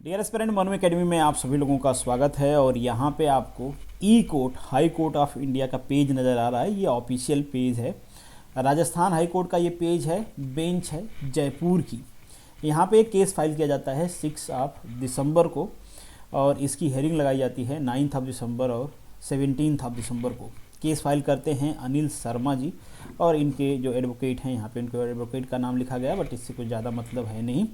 Dear aspirant Manu academy में आप सभी लोगों का स्वागत है। और यहाँ पे आपको e court high court of India का पेज नज़र आ रहा है। ये ऑफिशियल पेज है। राजस्थान हाई कोर्ट का ये पेज है, बेंच है जयपुर की। यहाँ पे एक केस फाइल किया जाता है 6 दिसंबर को और इसकी हेयरिंग लगाई जाती है 9 दिसंबर और 17 दिसंबर को। केस फाइल करते हैं अनिल शर्मा जी और इनके जो एडवोकेट हैं, यहाँ पे इनके एडवोकेट का नाम लिखा गया बट इससे कुछ ज़्यादा मतलब है नहीं।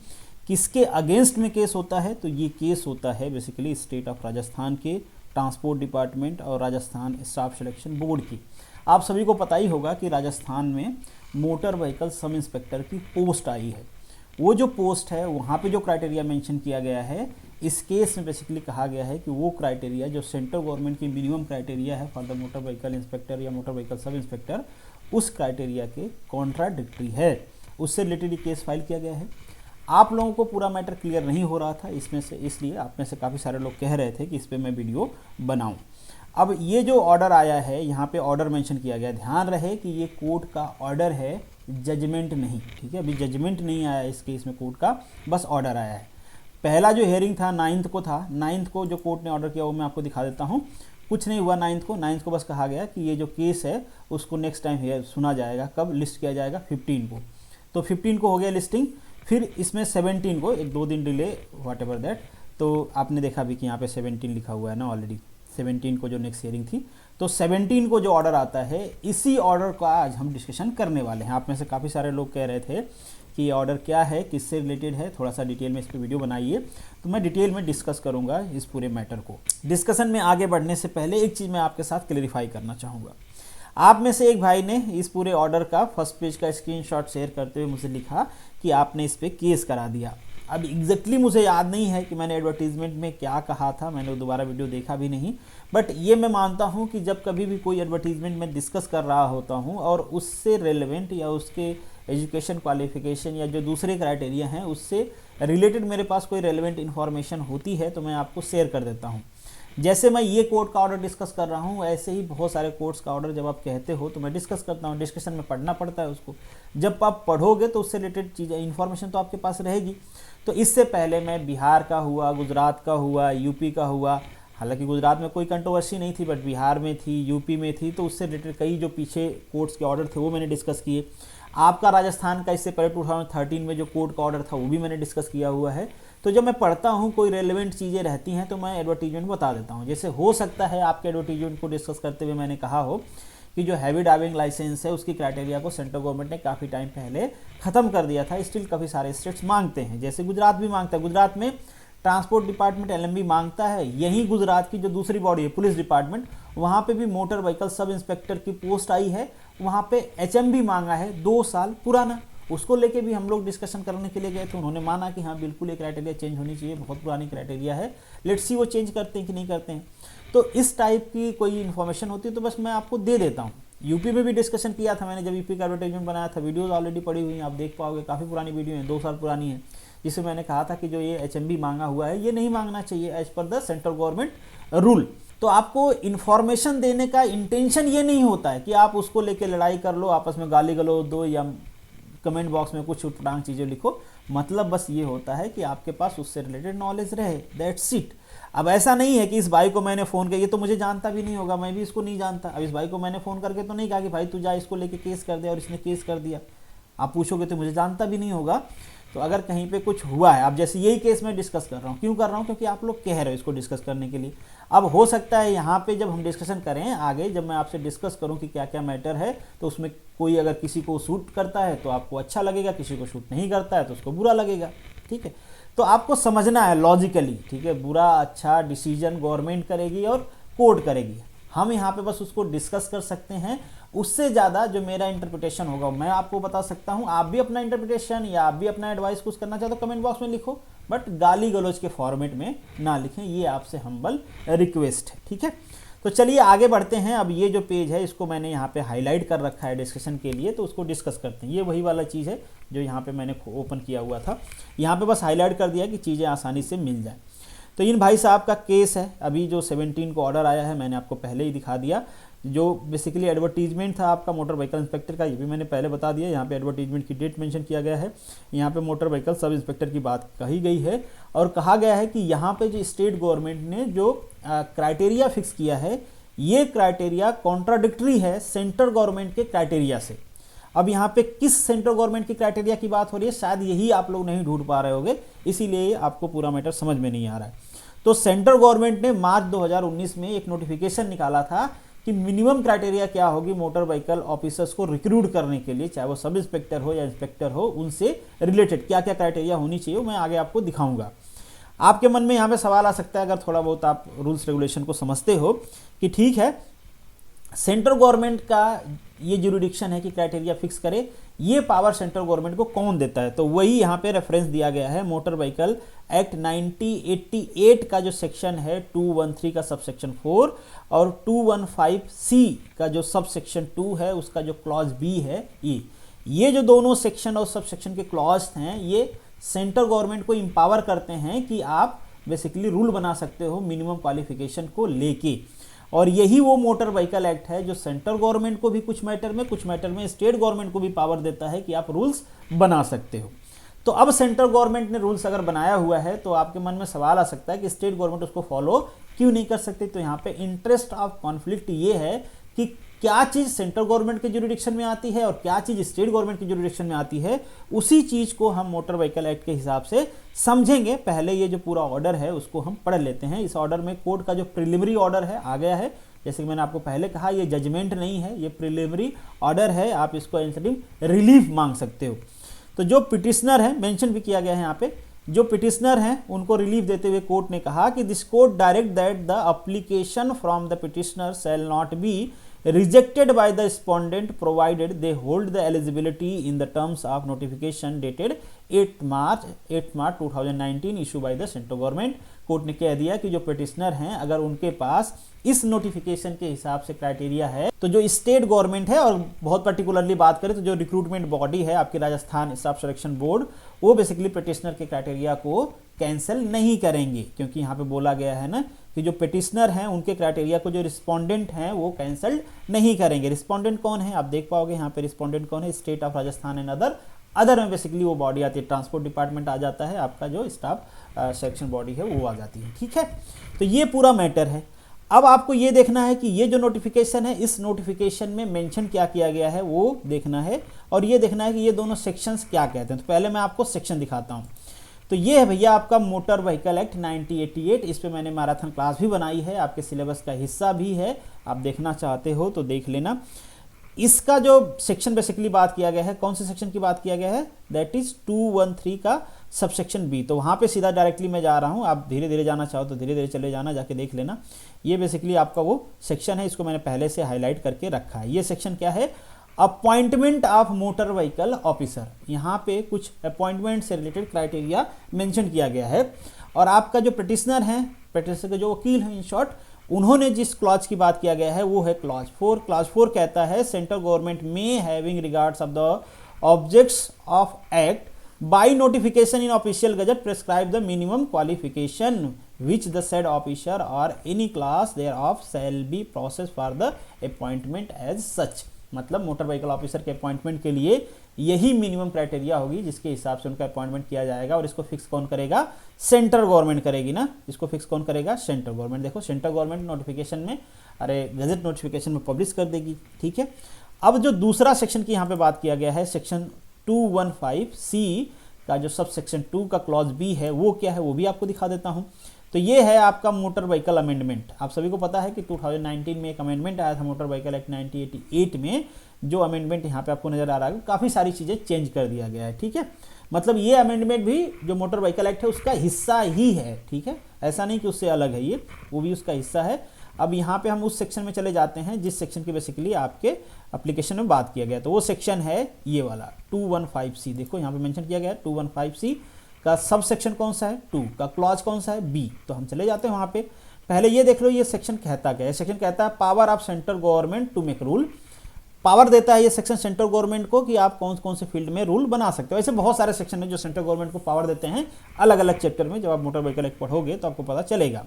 किसके अगेंस्ट में केस होता है? तो ये केस होता है बेसिकली स्टेट ऑफ राजस्थान के ट्रांसपोर्ट डिपार्टमेंट और राजस्थान स्टाफ सिलेक्शन बोर्ड की। आप सभी को पता ही होगा कि राजस्थान में मोटर व्हीकल सब इंस्पेक्टर की पोस्ट आई है। वो जो पोस्ट है वहाँ पे जो क्राइटेरिया मेंशन किया गया है, इस केस में बेसिकली कहा गया है कि वो क्राइटेरिया जो सेंट्रल गवर्नमेंट की मिनिमम क्राइटेरिया है for the motor vehicle inspector या मोटर व्हीकल सब इंस्पेक्टर, उस क्राइटेरिया के कॉन्ट्राडिक्टरी है। उससे रिलेटेड केस फाइल किया गया है। आप लोगों को पूरा मैटर क्लियर नहीं हो रहा था इसमें से, इसलिए आप में से काफ़ी सारे लोग कह रहे थे कि इस पर मैं वीडियो बनाऊं। अब ये जो ऑर्डर आया है, यहाँ पे ऑर्डर मेंशन किया गया। ध्यान रहे कि ये कोर्ट का ऑर्डर है, जजमेंट नहीं। ठीक है, अभी जजमेंट नहीं आया इस केस में कोर्ट का, बस ऑर्डर आया है। पहला जो हियरिंग था 9 को था। 9 को जो कोर्ट ने ऑर्डर किया वो मैं आपको दिखा देता हूँ। कुछ नहीं हुआ 9 को बस कहा गया कि ये जो केस है उसको नेक्स्ट टाइम सुना जाएगा। कब लिस्ट किया जाएगा? 15 को। तो 15 को हो गया लिस्टिंग। फिर इसमें 17 को 1-2 दिन डिले व्हाट एवर दैट। तो आपने देखा भी कि यहाँ पे 17 लिखा हुआ है ना ऑलरेडी। 17 को जो नेक्स्ट हियरिंग थी, तो 17 को जो ऑर्डर आता है, इसी ऑर्डर का आज हम डिस्कशन करने वाले हैं। आप में से काफ़ी सारे लोग कह रहे थे कि ये ऑर्डर क्या है, किससे रिलेटेड है, थोड़ा सा डिटेल में इस पर वीडियो बनाइए। तो मैं डिटेल में डिस्कस करूँगा इस पूरे मैटर को। डिस्कशन में आगे बढ़ने से पहले एक चीज़ मैं आपके साथ क्लेरिफाई करना चाहूँगा। आप में से एक भाई ने इस पूरे ऑर्डर का फर्स्ट पेज का स्क्रीनशॉट शेयर करते हुए मुझे लिखा कि आपने इस पर केस करा दिया। अब एग्जैक्टली मुझे याद नहीं है कि मैंने एडवर्टीजमेंट में क्या कहा था, मैंने दोबारा वीडियो देखा भी नहीं। बट ये मैं मानता हूँ कि जब कभी भी कोई एडवर्टीजमेंट में डिस्कस कर रहा होता हूँ और उससे रेलेवेंट या उसके एजुकेशन क्वालिफिकेशन या जो दूसरे क्राइटेरिया हैं उससे रिलेटेड मेरे पास कोई रेलेवेंट इन्फॉर्मेशन होती है तो मैं आपको शेयर कर देता हूँ। जैसे मैं ये कोर्ट का ऑर्डर डिस्कस कर रहा हूँ, ऐसे ही बहुत सारे कोर्ट्स का ऑर्डर जब आप कहते हो तो मैं डिस्कस करता हूँ। डिस्कशन में पढ़ना पड़ता है उसको। जब आप पढ़ोगे तो उससे रिलेटेड चीज़ें इन्फॉर्मेशन तो आपके पास रहेगी। तो इससे पहले मैं बिहार का हुआ, गुजरात का हुआ, यूपी का हुआ, हालांकि गुजरात में कोई कंट्रोवर्सी नहीं थी बट बिहार में थी, यूपी में थी, तो उससे रिलेटेड कई जो पीछे कोर्ट्स के ऑर्डर थे वो मैंने डिस्कस किए। आपका राजस्थान का इससे पहले 2013 में जो कोर्ट का ऑर्डर था वो भी मैंने डिस्कस किया हुआ है। तो जब मैं पढ़ता हूँ कोई रेलेवेंट चीज़ें रहती हैं तो मैं एडवर्टीजमेंट बता देता हूँ। जैसे हो सकता है आपके एडवर्टीजमेंट को डिस्कस करते हुए मैंने कहा हो कि जो हैवी ड्राइविंग लाइसेंस है उसकी क्राइटेरिया को सेंट्रल गवर्नमेंट ने काफ़ी टाइम पहले ख़त्म कर दिया था। स्टिल काफ़ी सारे स्टेट्स मांगते हैं, जैसे गुजरात भी मांगता है। गुजरात में ट्रांसपोर्ट डिपार्टमेंट LMB मांगता है। यहीं गुजरात की जो दूसरी बॉडी है पुलिस डिपार्टमेंट, वहाँ पे भी मोटर व्हीकल सब इंस्पेक्टर की पोस्ट आई है। वहाँ पे HMB मांगा है 2 साल पुराना। उसको लेके भी हम लोग डिस्कशन करने के लिए गए थे। उन्होंने माना कि हाँ बिल्कुल ये क्राइटेरिया चेंज होनी चाहिए, बहुत पुरानी क्राइटेरिया है, लेट्स सी वो चेंज करते हैं कि नहीं करते हैं। तो इस टाइप की कोई इन्फॉर्मेशन होती है तो बस मैं आपको दे देता हूँ। यूपी में भी डिस्कशन किया था मैंने, जब यूपी का एडवर्टाइजमेंट बनाया था। वीडियोज़ ऑलरेडी पड़ी हुई हैं, आप देख पाओगे, काफ़ी पुरानी वीडियो है, 2 साल पुरानी है, जिसमें मैंने कहा था कि जो ये HMB मांगा हुआ है ये नहीं मांगना चाहिए as per the central government rule. तो आपको इन्फॉर्मेशन देने का इंटेंशन ये नहीं होता है कि आप उसको लेके लड़ाई कर लो, आपस में गाली गलौज दो या कमेंट बॉक्स में कुछ उटपटांग चीज़ें लिखो। मतलब बस ये होता है कि आपके पास उससे रिलेटेड नॉलेज रहे, दैट्स इट। अब ऐसा नहीं है कि इस भाई को मैंने फ़ोन किया, ये तो मुझे जानता भी नहीं होगा, मैं भी इसको नहीं जानता। अब इस भाई को मैंने फ़ोन करके तो नहीं कहा कि भाई तू जा इसको लेके केस कर दे और इसने केस कर दिया। आप पूछोगे तो मुझे जानता भी नहीं होगा। तो अगर कहीं पे कुछ हुआ है, अब जैसे यही केस मैं डिस्कस कर रहा हूँ, क्यों कर रहा हूँ? क्योंकि आप लोग कह रहे हो इसको डिस्कस करने के लिए। अब हो सकता है यहाँ पे जब हम डिस्कशन करें आगे, जब मैं आपसे डिस्कस करूँ कि क्या क्या मैटर है, तो उसमें कोई अगर किसी को सूट करता है तो आपको अच्छा लगेगा, किसी को सूट नहीं करता है तो उसको बुरा लगेगा। ठीक है, तो आपको समझना है लॉजिकली। ठीक है, बुरा अच्छा डिसीजन गवर्नमेंट करेगी और कोर्ट करेगी। हम यहाँ पे बस उसको डिस्कस कर सकते हैं। उससे ज़्यादा जो मेरा इंटरप्रिटेशन होगा मैं आपको बता सकता हूँ। आप भी अपना इंटरप्रिटेशन या आप भी अपना एडवाइस कुछ करना चाहते हो कमेंट बॉक्स में लिखो, बट गाली गलौज के फॉर्मेट में ना लिखें, ये आपसे हम्बल रिक्वेस्ट है। ठीक है, तो चलिए आगे बढ़ते हैं। अब ये जो पेज है इसको मैंने यहाँ पे हाईलाइट कर रखा है डिस्कशन के लिए, तो उसको डिस्कस करते हैं। ये वही वाला चीज़ है जो यहाँ पे मैंने ओपन किया हुआ था। यहाँ पे बस हाईलाइट कर दिया कि चीज़ें आसानी से मिल जाए। तो इन भाई साहब का केस है। अभी जो 17 को ऑर्डर आया है मैंने आपको पहले ही दिखा दिया। जो बेसिकली एडवर्टीजमेंट था आपका मोटर व्हीकल इंस्पेक्टर का, ये भी मैंने पहले बता दिया। यहाँ पे एडवर्टीजमेंट की डेट मेंशन किया गया है, यहाँ पे मोटर व्हीकल सब इंस्पेक्टर की बात कही गई है और कहा गया है कि यहाँ पे जो स्टेट गवर्नमेंट ने जो क्राइटेरिया फिक्स किया है, ये क्राइटेरिया कॉन्ट्राडिक्टरी है सेंट्रल गवर्नमेंट के क्राइटेरिया से। अब यहाँ पे किस सेंट्रल गवर्नमेंट की क्राइटेरिया की बात हो रही है, शायद यही आप लोग नहीं ढूंढ पा रहे होंगे, इसीलिए आपको पूरा मैटर समझ में नहीं आ रहा है। तो सेंट्रल गवर्नमेंट ने मार्च 2019 में एक नोटिफिकेशन निकाला था कि मिनिमम क्राइटेरिया क्या होगी मोटर व्हीकल ऑफिसर्स को रिक्रूट करने के लिए, चाहे वो सब इंस्पेक्टर हो या इंस्पेक्टर हो, उनसे रिलेटेड क्या क्या क्राइटेरिया होनी चाहिए, मैं आगे आपको दिखाऊंगा। आपके मन में यहाँ पे सवाल आ सकता है, अगर थोड़ा बहुत आप रूल्स रेगुलेशन को समझते हो, कि ठीक है सेंट्रल गवर्नमेंट का ये जुरिडिक्शन है कि क्राइटेरिया फिक्स करे, ये पावर सेंट्रल गवर्नमेंट को कौन देता है? तो वही यहाँ पे रेफरेंस दिया गया है मोटर व्हीकल एक्ट 1988 का जो सेक्शन है 213 का सबसेक्शन 4 और 215C का जो सबसेक्शन 2 है उसका जो क्लॉज बी है, ये जो दोनों सेक्शन और सबसेक्शन के क्लॉज हैं ये सेंट्रल गवर्नमेंट को इंपावर करते हैं कि आप बेसिकली रूल बना सकते हो मिनिमम क्वालिफिकेशन को लेके। और यही वो मोटर व्हीकल एक्ट है जो सेंट्रल गवर्नमेंट को भी कुछ मैटर में स्टेट गवर्नमेंट को भी पावर देता है कि आप रूल्स बना सकते हो। तो अब सेंट्रल गवर्नमेंट ने रूल्स अगर बनाया हुआ है तो आपके मन में सवाल आ सकता है कि स्टेट गवर्नमेंट उसको फॉलो क्यों नहीं कर सकती? तो यहाँ पे इंटरेस्ट ऑफ कॉन्फ्लिक्ट ये है कि क्या चीज़ सेंट्रल गवर्नमेंट के जुरिडिक्शन में आती है और क्या चीज़ स्टेट गवर्नमेंट के जुरिडिक्शन में आती है, उसी चीज़ को हम मोटर व्हीकल एक्ट के हिसाब से समझेंगे। पहले ये जो पूरा ऑर्डर है उसको हम पढ़ लेते हैं। इस ऑर्डर में कोर्ट का जो प्रिलिमिनरी ऑर्डर है आ गया है, जैसे कि मैंने आपको पहले कहा ये जजमेंट नहीं है, ये प्रिलिमिनरी ऑर्डर है, आप इसको इंटरिम रिलीफ मांग सकते हो। तो जो पिटिशनर है, मेंशन भी किया गया है यहाँ पे, जो पिटिशनर हैं उनको रिलीफ देते हुए कोर्ट ने कहा कि this court direct that the application from the petitioner shall not be rejected by the respondent provided they hold the eligibility in the terms of notification dated 8 March 2019 issued by the central government। Court ने कह दिया कि जो petitioner हैं अगर उनके पास इस notification के हिसाब से क्राइटेरिया है, तो जो स्टेट गवर्नमेंट है, और बहुत पर्टिकुलरली बात करें तो जो रिक्रूटमेंट बॉडी है आपकी राजस्थान स्टाफ सिलेक्शन बोर्ड, वो बेसिकली पिटिशनर के क्राइटेरिया को कैंसिल नहीं करेंगे, क्योंकि यहाँ पे बोला गया है ना कि जो पिटिशनर हैं उनके क्राइटेरिया को जो रिस्पोंडेंट हैं वो कैंसिल नहीं करेंगे। रिस्पोंडेंट कौन है आप देख पाओगे यहाँ पे, रिस्पोंडेंट कौन है, state of Rajasthan and other में बेसिकली वो बॉडी आती है, ट्रांसपोर्ट डिपार्टमेंट आ जाता है, आपका जो स्टाफ सेक्शन बॉडी है वो आ जाती है। ठीक है, तो ये पूरा मैटर है। अब आपको ये देखना है कि ये जो नोटिफिकेशन है, इस नोटिफिकेशन में मेंशन क्या किया गया है वो देखना है, और ये देखना है कि ये दोनों सेक्शंस क्या कहते हैं। तो पहले मैं आपको सेक्शन दिखाता हूँ। तो ये है भैया आपका मोटर व्हीकल एक्ट 1988, इस पे मैंने मैराथन क्लास भी बनाई है, आपके सिलेबस का हिस्सा भी है, आप देखना चाहते हो तो देख लेना। इसका जो सेक्शन बेसिकली बात किया गया है, कौन से सेक्शन की बात किया गया है, दैट इज 213 का सबसेक्शन बी। तो वहाँ पे सीधा डायरेक्टली मैं जा रहा हूँ, आप धीरे धीरे जाना चाहो तो धीरे धीरे चले जाना, जाके देख लेना। ये बेसिकली आपका वो सेक्शन है, इसको मैंने पहले से हाईलाइट करके रखा है। ये सेक्शन क्या है, appointment of motor vehicle officer. यहाँ पे कुछ अपॉइंटमेंट से रिलेटेड क्राइटेरिया मेंशन किया गया है, और आपका जो पिटिशनर हैं, पिटिशनर के जो वकील हैं इन शॉर्ट, उन्होंने जिस क्लॉज की बात किया गया है वो है क्लॉज 4। क्लॉज 4 कहता है सेंट्रल गवर्नमेंट में having regards of the objects of act by notification in official gazette prescribe the minimum qualification which the said officer or any class thereof shall be processed for the appointment as such। मतलब motor vehicle officer के appointment के लिए यही minimum criteria होगी जिसके हिसाब से उनका अपॉइंटमेंट किया जाएगा, और इसको फिक्स कौन करेगा, सेंट्रल गवर्नमेंट करेगी ना। इसको फिक्स कौन करेगा, सेंट्रल गवर्नमेंट। देखो सेंट्रल गवर्नमेंट नोटिफिकेशन में, अरे गजट नोटिफिकेशन में पब्लिश कर देगी। ठीक है, अब जो दूसरा सेक्शन की यहाँ पे बात किया गया है, सेक्शन 215C का जो सब सेक्शन 2 का क्लॉज बी है वो क्या है वो भी आपको दिखा देता हूँ। तो ये है आपका मोटर व्हीकल अमेंडमेंट। आप सभी को पता है कि 2019 में एक अमेंडमेंट आया था मोटर व्हीकल एक्ट 1988 में। जो अमेंडमेंट यहाँ पे आपको नजर आ रहा है, काफ़ी सारी चीज़ें चेंज कर दिया गया है। ठीक है, मतलब ये अमेंडमेंट भी जो मोटर व्हीकल एक्ट है उसका हिस्सा ही है। ठीक है, ऐसा नहीं कि उससे अलग है, ये वो भी उसका हिस्सा है। अब यहाँ पे हम उस सेक्शन में चले जाते हैं जिस सेक्शन की बेसिकली आपके एप्लीकेशन में बात किया गया। तो वो सेक्शन है ये वाला 215C। देखो यहाँ पे मेंशन किया गया है 215C का सब सेक्शन कौन सा है, 2 का क्लॉज कौन सा है, बी। तो हम चले जाते हैं वहाँ पे। पहले ये देख लो ये सेक्शन कहता क्या है। सेक्शन कहता है power of central government to make rule. Power देता है ये सेक्शन सेंट्रल गवर्नमेंट को कि आप कौन कौन से फील्ड में रूल बना सकते हो। ऐसे बहुत सारे सेक्शन है जो सेंट्रल गवर्नमेंट को पावर देते हैं अलग अलग चैप्टर में। जब आप मोटर व्हीकल एक्ट पढ़ोगे तो आपको पता चलेगा।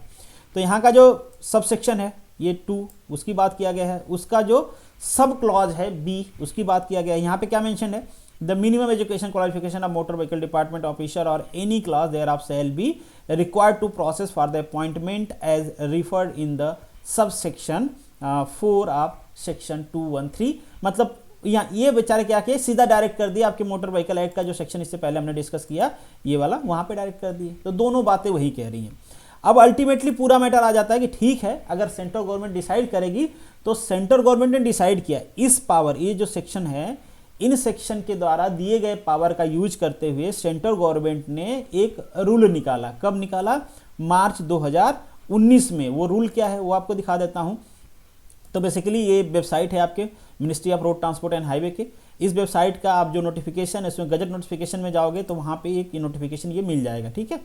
तो यहाँ का जो सब सेक्शन है ये 2, उसकी बात किया गया है। उसका जो सब क्लॉज है बी, उसकी बात किया गया है। यहाँ पे क्या मेंशन है, the minimum education qualification of motor vehicle department officer और any class thereof shall be required to process for the appointment as referred in the sub section 4 of section 213। मतलब यहाँ ये बेचारे क्या किए, सीधा डायरेक्ट कर दिया आपके मोटर व्हीकल एक्ट का जो सेक्शन इससे पहले हमने डिस्कस किया ये वाला, वहाँ पे डायरेक्ट कर दिए। तो दोनों बातें वही कह रही हैं। अब अल्टीमेटली पूरा मैटर आ जाता है कि ठीक है, अगर सेंट्रल गवर्नमेंट डिसाइड करेगी तो सेंट्रल गवर्नमेंट ने डिसाइड किया इस पावर, ये जो सेक्शन है, इन सेक्शन के द्वारा दिए गए पावर का यूज करते हुए सेंट्रल गवर्नमेंट ने एक रूल निकाला। कब निकाला? मार्च 2019 में। वो रूल क्या है वो आपको दिखा देता हूँ। तो बेसिकली ये वेबसाइट है आपके ministry of road transport and highway के। इस वेबसाइट का आप जो नोटिफिकेशन है, इसमें गजट नोटिफिकेशन में जाओगे तो वहाँ पे एक नोटिफिकेशन ये मिल जाएगा। ठीक है,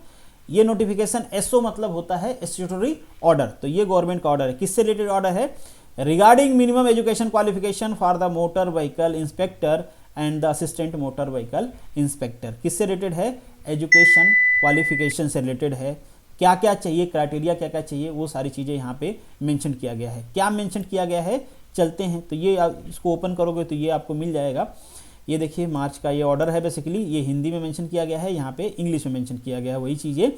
ये नोटिफिकेशन एसओ मतलब होता है स्टैट्यूटरी ऑर्डर। तो ये गवर्नमेंट का ऑर्डर है। किससे रिलेटेड ऑर्डर है? Regarding minimum education qualification for the motor vehicle inspector and the assistant motor vehicle inspector. किससे रिलेटेड है? एजुकेशन क्वालिफिकेशन से रिलेटेड है। क्या क्या चाहिए, क्राइटेरिया क्या क्या चाहिए, वो सारी चीज़ें यहाँ पे मेंशन किया गया है। क्या मेंशन किया गया है, चलते हैं। तो ये इसको ओपन करोगे तो ये आपको मिल जाएगा। ये देखिए मार्च का ये ऑर्डर है। बेसिकली ये हिंदी में मेंशन किया गया है, यहाँ पे इंग्लिश में मेंशन किया गया है, वही चीज़ें।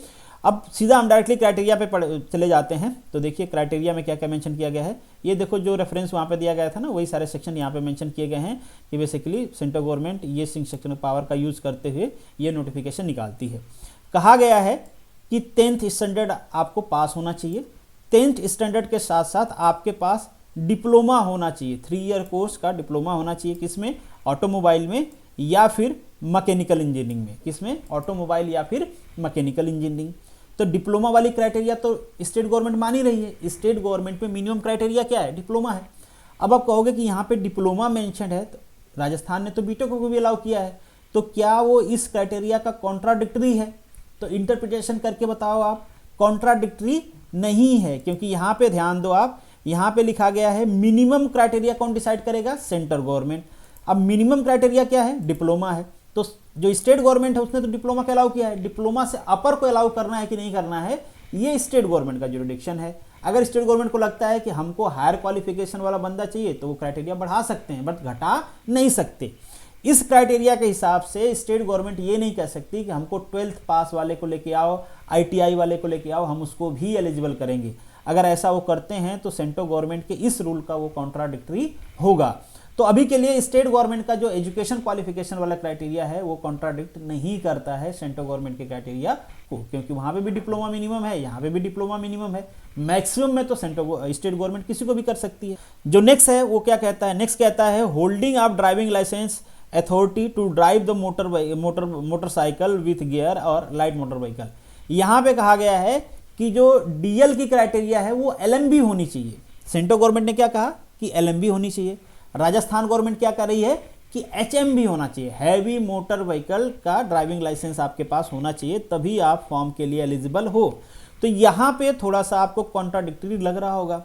अब सीधा हम डायरेक्टली क्राइटेरिया पे चले जाते हैं। तो देखिए क्राइटेरिया में क्या क्या मेंशन किया गया है। ये देखो जो रेफरेंस वहाँ पे दिया गया था ना, वही सारे सेक्शन यहाँ पे मेंशन किए गए हैं कि बेसिकली सेंट्रल गवर्नमेंट ये सेक्शन पावर का यूज़ करते हुए ये नोटिफिकेशन निकालती है। कहा गया है कि 10th स्टैंडर्ड आपको पास होना चाहिए। 10th स्टैंडर्ड के साथ साथ आपके पास डिप्लोमा होना चाहिए, 3 ईयर कोर्स का डिप्लोमा होना चाहिए। किसमें? ऑटोमोबाइल में या फिर मैकेनिकल इंजीनियरिंग में। किसमें? ऑटोमोबाइल या फिर मैकेनिकल इंजीनियरिंग। तो डिप्लोमा वाली क्राइटेरिया तो स्टेट गवर्नमेंट मान ही रही है। स्टेट गवर्नमेंट में मिनिमम क्राइटेरिया क्या है? डिप्लोमा है। अब आप कहोगे कि यहाँ पे डिप्लोमा मेंशन है, तो राजस्थान ने तो बीटेक को भी अलाउ किया है, तो क्या वो इस क्राइटेरिया का कॉन्ट्राडिक्टरी है? तो इंटरप्रिटेशन करके बताओ आप। कॉन्ट्राडिक्टरी नहीं है, क्योंकि यहाँ पे ध्यान दो आप, यहाँ पे लिखा गया है मिनिमम क्राइटेरिया कौन डिसाइड करेगा? Central government. अब मिनिमम क्राइटेरिया क्या है? डिप्लोमा है। तो जो स्टेट गवर्नमेंट है उसने तो डिप्लोमा को अलाउ किया है। डिप्लोमा से अपर को अलाउ करना है कि नहीं करना है, ये स्टेट गवर्नमेंट का जुरिडिक्शन है। अगर स्टेट गवर्नमेंट को लगता है कि हमको हायर क्वालिफिकेशन वाला बंदा चाहिए तो वो क्राइटेरिया बढ़ा सकते हैं, बट घटा नहीं सकते। इस क्राइटेरिया के हिसाब से स्टेट गवर्नमेंट ये नहीं कह सकती कि हमको 12th पास वाले को लेके आओ, ITI वाले को लेके आओ, हम उसको भी एलिजिबल करेंगे। अगर ऐसा वो करते हैं तो सेंट्रल गवर्नमेंट के इस रूल का वो कॉन्ट्राडिक्टरी होगा। तो अभी के लिए स्टेट गवर्नमेंट का जो एजुकेशन क्वालिफिकेशन वाला क्राइटेरिया है वो कॉन्ट्राडिक्ट नहीं करता है सेंट्रल गवर्नमेंट के क्राइटेरिया को, क्योंकि वहाँ पे भी डिप्लोमा मिनिमम है, यहाँ पे भी डिप्लोमा मिनिमम है। मैक्सिमम में तो स्टेट गवर्नमेंट किसी को भी कर सकती है। जो नेक्स्ट है वो क्या कहता है? नेक्स्ट कहता है holding of driving licence authority to drive the motorcycle with gear और लाइट मोटर व्हीकल। यहाँ पे कहा गया है कि जो DL की क्राइटेरिया है वो LMB होनी चाहिए। सेंट्रल गवर्नमेंट ने क्या कहा कि LMB होनी चाहिए। राजस्थान गवर्नमेंट क्या कर रही है कि HMB होना चाहिए, हैवी मोटर व्हीकल का ड्राइविंग लाइसेंस आपके पास होना चाहिए, तभी आप फॉर्म के लिए एलिजिबल हो। तो यहाँ पे थोड़ा सा आपको कॉन्ट्राडिक्टरी लग रहा होगा।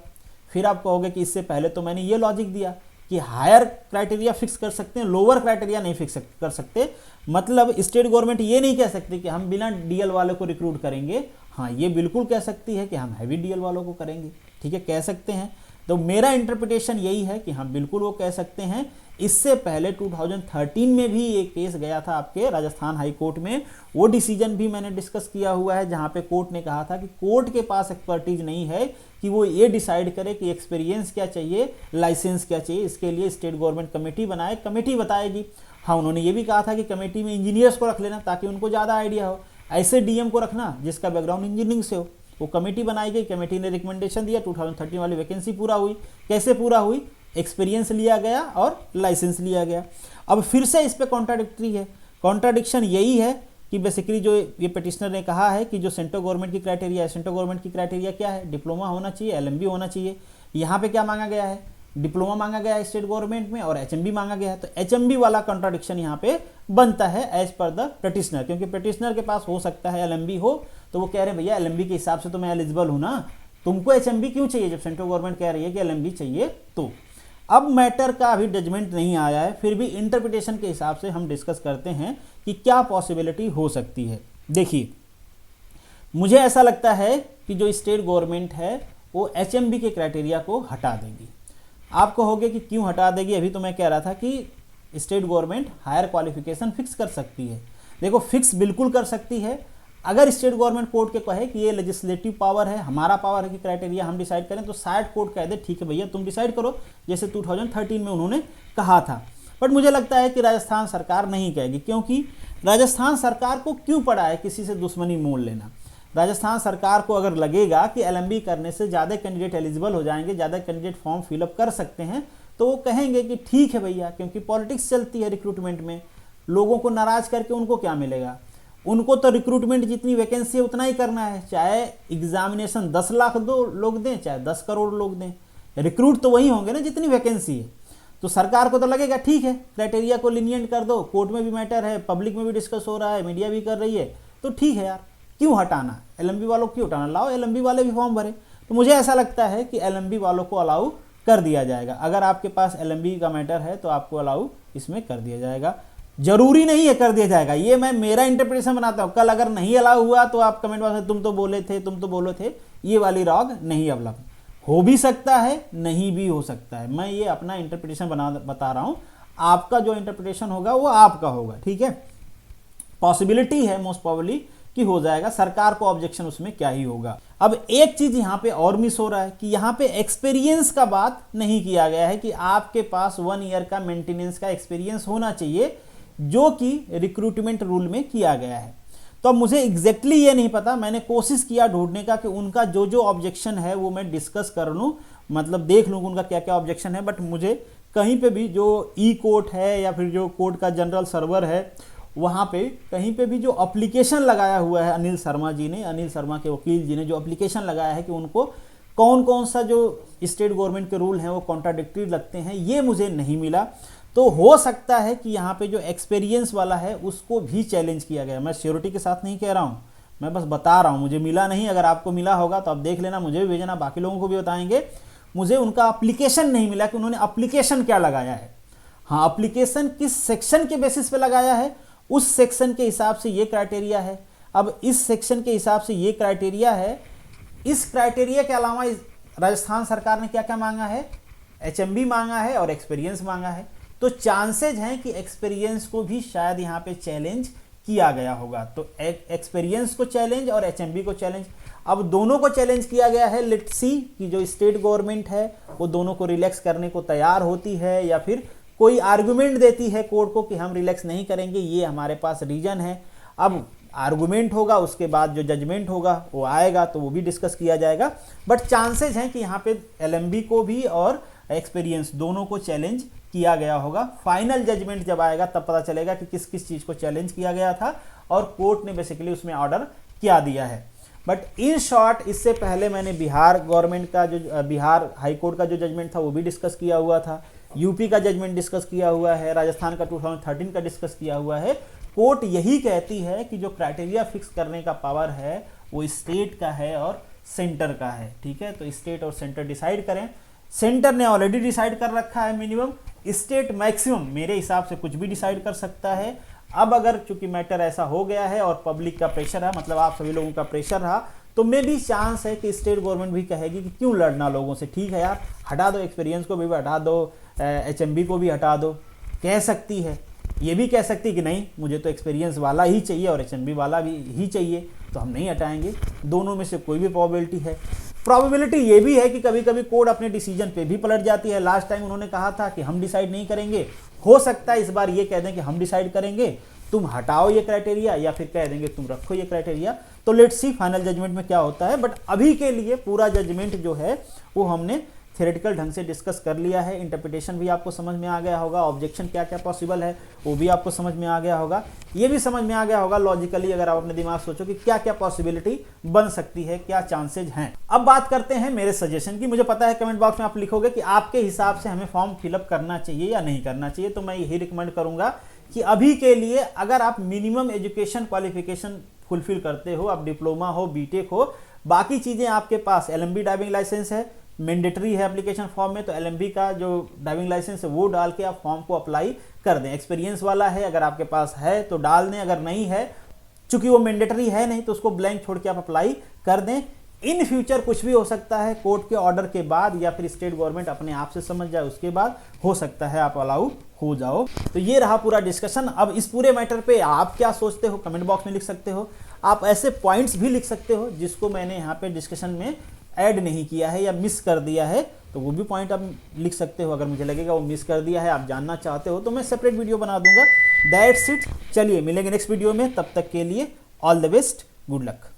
फिर आप कहोगे कि इससे पहले तो मैंने ये लॉजिक दिया कि हायर क्राइटेरिया फिक्स कर सकते हैं, लोअर क्राइटेरिया नहीं फिक्स कर सकते। मतलब स्टेट गवर्नमेंट ये नहीं कह सकती कि हम बिना DL वालों को रिक्रूट करेंगे। हाँ, ये बिल्कुल कह सकती है कि हम हैवी DL वालों को करेंगे। ठीक है, कह सकते हैं। तो मेरा इंटरप्रिटेशन यही है कि हाँ बिल्कुल वो कह सकते हैं। इससे पहले 2013 में भी एक केस गया था आपके राजस्थान हाई कोर्ट में, वो डिसीजन भी मैंने डिस्कस किया हुआ है, जहाँ पे कोर्ट ने कहा था कि कोर्ट के पास एक्सपर्टीज नहीं है कि वो ये डिसाइड करे कि एक्सपीरियंस क्या चाहिए, लाइसेंस क्या चाहिए। इसके लिए स्टेट गवर्नमेंट कमेटी बनाए, कमेटी बताएगी। हाँ, उन्होंने ये भी कहा था कि कमेटी में इंजीनियर्स को रख लेना ताकि उनको ज़्यादा आइडिया हो। ऐसे DM को रखना जिसका बैकग्राउंड इंजीनियरिंग से हो। वो कमेटी बनाई गई, कमेटी ने रिकमेंडेशन दिया, 2013 वाली वैकेंसी पूरा हुई। कैसे पूरा हुई? एक्सपीरियंस लिया गया और लाइसेंस लिया गया। अब फिर से इस पे कॉन्ट्राडिक्टरी है। कॉन्ट्राडिक्शन यही है कि बेसिकली जो ये पिटिशनर ने कहा है कि जो सेंट्रल गवर्नमेंट की क्राइटेरिया है, सेंट्रल गवर्नमेंट की क्राइटेरिया क्या है? डिप्लोमा होना चाहिए, LMB होना चाहिए। यहाँ पे क्या मांगा गया है? डिप्लोमा मांगा गया है स्टेट गवर्नमेंट में, और HMB मांगा गया है। तो HMB वाला कॉन्ट्राडिक्शन यहाँ पे बनता है एज पर द पिटिशनर, क्योंकि पिटिशनर के पास हो सकता है LMB हो, तो वो कह रहे हैं भैया LMB के हिसाब से तो मैं एलिजिबल हूँ ना, तुमको HMB क्यों चाहिए जब सेंट्रल गवर्नमेंट कह रही है कि LMB चाहिए। तो अब मैटर का अभी जजमेंट नहीं आया है, फिर भी इंटरप्रिटेशन के हिसाब से हम डिस्कस करते हैं कि क्या पॉसिबिलिटी हो सकती है। देखिए, मुझे ऐसा लगता है कि जो स्टेट गवर्नमेंट है वो HMB के क्राइटेरिया को हटा देगी। आप कहोगे कि क्यों हटा देगी? अभी तो मैं कह रहा था कि state government higher qualification fix कर सकती है। देखो फिक्स बिल्कुल कर सकती है अगर स्टेट गवर्नमेंट कोर्ट के कहे कि ये लेजिस्लेटिव पावर है, हमारा पावर है कि क्राइटेरिया हम डिसाइड करें, तो शायद कोर्ट कह दे ठीक है भैया तुम डिसाइड करो, जैसे 2013 में उन्होंने कहा था। बट मुझे लगता है कि राजस्थान सरकार नहीं कहेगी, क्योंकि राजस्थान सरकार को क्यों पड़ा है किसी से दुश्मनी मोल लेना। राजस्थान सरकार को अगर लगेगा कि एलएमबी करने से ज़्यादा कैंडिडेट एलिजिबल हो जाएंगे, ज़्यादा कैंडिडेट फॉर्म फिलअप कर सकते हैं, तो वो कहेंगे कि ठीक है भैया, क्योंकि पॉलिटिक्स चलती है रिक्रूटमेंट में, लोगों को नाराज करके उनको क्या मिलेगा। उनको तो रिक्रूटमेंट जितनी वैकेंसी है उतना ही करना है, चाहे एग्जामिनेशन 10 लाख लोग दें, चाहे 10 करोड़ लोग दें, रिक्रूट तो वही होंगे ना जितनी वैकेंसी है। तो सरकार को तो लगेगा ठीक है क्राइटेरिया को लिनिएंट कर दो, कोर्ट में भी मैटर है, पब्लिक में भी डिस्कस हो रहा है, मीडिया भी कर रही है, तो ठीक है यार क्यों हटाना, एलएमबी वालों को क्यों हटाना, लाओ एलएमबी वाले भी फॉर्म भरे। तो मुझे ऐसा लगता है कि एलएमबी वालों को अलाउ कर दिया जाएगा। अगर आपके पास एलएमबी का मैटर है तो आपको अलाउ इसमें कर दिया जाएगा, जरूरी नहीं है कर दिया जाएगा, ये मैं मेरा इंटरप्रिटेशन बनाता हूँ। कल अगर नहीं अलाउ हुआ तो आप कमेंट बॉक्स में तुम तो बोले थे, ये वाली रॉग नहीं अब लग, हो भी सकता है नहीं भी हो सकता है, मैं ये अपना इंटरप्रिटेशन बता रहा हूँ, आपका जो इंटरप्रिटेशन होगा वो आपका होगा, ठीक है। पॉसिबिलिटी है मोस्ट प्रोबेबली कि हो जाएगा, सरकार को ऑब्जेक्शन उसमें क्या ही होगा। अब एक चीज यहाँ पे और मिस हो रहा है कि यहाँ पे एक्सपीरियंस का बात नहीं किया गया है कि आपके पास 1 ईयर का मेंटेनेंस का एक्सपीरियंस होना चाहिए, जो कि रिक्रूटमेंट रूल में किया गया है। तो अब मुझे एग्जैक्टली ये नहीं पता, मैंने कोशिश किया ढूंढने का कि उनका जो जो ऑब्जेक्शन है वो मैं डिस्कस कर लूँ, मतलब देख लूँ उनका क्या क्या ऑब्जेक्शन है। बट मुझे कहीं पे भी जो ई कोर्ट है या फिर जो कोर्ट का जनरल सर्वर है वहाँ पे कहीं पे भी जो एप्लीकेशन लगाया हुआ है अनिल शर्मा जी ने, अनिल शर्मा के वकील जी ने जो एप्लीकेशन लगाया है कि उनको कौन कौन सा जो स्टेट गवर्नमेंट के रूल हैं वो कॉन्ट्राडिक्टरी लगते हैं, ये मुझे नहीं मिला। तो हो सकता है कि यहाँ पे जो एक्सपीरियंस वाला है उसको भी चैलेंज किया गया। मैं श्योरिटी के साथ नहीं कह रहा हूँ, मैं बस बता रहा हूँ, मुझे मिला नहीं। अगर आपको मिला होगा तो आप देख लेना, मुझे भी भेजना, बाकी लोगों को भी बताएंगे। मुझे उनका एप्लीकेशन नहीं मिला कि उन्होंने एप्लीकेशन क्या लगाया है। हाँ, एप्लीकेशन किस सेक्शन के बेसिस पे लगाया है, उस सेक्शन के हिसाब से ये क्राइटेरिया है। अब इस सेक्शन के हिसाब से ये क्राइटेरिया है, इस क्राइटेरिया के अलावा राजस्थान सरकार ने क्या क्या मांगा है, एचएमबी मांगा है और एक्सपीरियंस मांगा है। तो चांसेज हैं कि एक्सपीरियंस को भी शायद यहाँ पे चैलेंज किया गया होगा। तो एक्सपीरियंस को चैलेंज और एचएमबी को चैलेंज, अब दोनों को चैलेंज किया गया है। लेट्स सी कि जो स्टेट गवर्नमेंट है वो दोनों को रिलैक्स करने को तैयार होती है या फिर कोई आर्गुमेंट देती है कोर्ट को कि हम रिलैक्स नहीं करेंगे, ये हमारे पास रीजन है। अब आर्गुमेंट होगा, उसके बाद जो जजमेंट होगा वो आएगा तो वो भी डिस्कस किया जाएगा। बट चांसेस हैं कि यहाँ पे एलएमबी को भी और एक्सपीरियंस दोनों को चैलेंज किया गया होगा। फाइनल जजमेंट जब आएगा तब पता चलेगा कि किस किस चीज़ को चैलेंज किया गया था और कोर्ट ने बेसिकली उसमें ऑर्डर क्या दिया है। बट इन शॉर्ट, इससे पहले मैंने बिहार गवर्नमेंट का जो बिहार हाई कोर्ट का जो जजमेंट था वो भी डिस्कस किया हुआ था, यूपी का जजमेंट डिस्कस किया हुआ है, राजस्थान का 2013 का डिस्कस किया हुआ है। कोर्ट यही कहती है कि जो क्राइटेरिया फिक्स करने का पावर है वो स्टेट का है और सेंटर का है, ठीक है। तो स्टेट और सेंटर डिसाइड करें। सेंटर ने ऑलरेडी डिसाइड कर रखा है मिनिमम, स्टेट मैक्सिमम मेरे हिसाब से कुछ भी डिसाइड कर सकता है। अब अगर चूंकि मैटर ऐसा हो गया है और पब्लिक का प्रेशर है, मतलब आप सभी लोगों का प्रेशर रहा, तो मे भी चांस है कि स्टेट गवर्नमेंट भी कहेगी कि क्यों लड़ना लोगों से, ठीक है यार हटा दो, एक्सपीरियंस को भी हटा दो, एचएमबी को भी हटा दो। कह सकती है, ये भी कह सकती कि नहीं मुझे तो एक्सपीरियंस वाला ही चाहिए और एचएमबी वाला भी ही चाहिए, तो हम नहीं हटाएंगे। दोनों में से कोई भी प्रोबेबिलिटी है। प्रोबेबिलिटी ये भी है कि कभी कभी कोर्ट अपने डिसीजन पे भी पलट जाती है। लास्ट टाइम उन्होंने कहा था कि हम डिसाइड नहीं करेंगे, हो सकता है इस बार ये कह दें कि हम डिसाइड करेंगे, तुम हटाओ ये क्राइटेरिया, या फिर कह देंगे तुम रखो ये क्राइटेरिया। तो लेट्स सी फाइनल जजमेंट में क्या होता है। बट अभी के लिए पूरा जजमेंट जो है वो हमने थ्योरेटिकल ढंग से डिस्कस कर लिया है। इंटरप्रिटेशन भी आपको समझ में आ गया होगा, ऑब्जेक्शन क्या क्या पॉसिबल है वो भी आपको समझ में आ गया होगा, ये भी समझ में आ गया होगा लॉजिकली अगर आप अपने दिमाग सोचो कि क्या क्या पॉसिबिलिटी बन सकती है, क्या चांसेज हैं। अब बात करते हैं मेरे सजेशन की। मुझे पता है कमेंट बॉक्स में आप लिखोगे कि आपके हिसाब से हमें फॉर्म फिलअप करना चाहिए या नहीं करना चाहिए, तो मैं यही रिकमेंड करूंगा कि अभी के लिए अगर आप मिनिमम एजुकेशन क्वालिफिकेशन फुलफिल करते हो, आप डिप्लोमा हो, बीटेक हो, बाकी चीज़ें आपके पास, एलएमबी ड्राइविंग लाइसेंस है, मैंडेटरी है एप्लीकेशन फॉर्म में, तो एलएमबी का जो ड्राइविंग लाइसेंस है वो डाल के आप फॉर्म को अप्लाई कर दें। एक्सपीरियंस वाला है अगर आपके पास है तो डाल दें, अगर नहीं है, चूंकि वो मैंडेटरी है नहीं तो उसको ब्लैंक छोड़ के आप अप्लाई कर दें। इन फ्यूचर कुछ भी हो सकता है, कोर्ट के ऑर्डर के बाद या फिर स्टेट गवर्नमेंट अपने आप से समझ जाए उसके बाद हो सकता है आप अलाउ हो जाओ। तो ये रहा पूरा डिस्कशन। अब इस पूरे मैटर पे आप क्या सोचते हो कमेंट बॉक्स में लिख सकते हो। आप ऐसे पॉइंट्स भी लिख सकते हो जिसको मैंने यहाँ पे डिस्कशन में ऐड नहीं किया है या मिस कर दिया है, तो वो भी पॉइंट आप लिख सकते हो। अगर मुझे लगेगा वो मिस कर दिया है, आप जानना चाहते हो, तो मैं सेपरेट वीडियो बना दूंगा। That's it. चलिए मिलेंगे नेक्स्ट वीडियो में, तब तक के लिए all the best, good luck.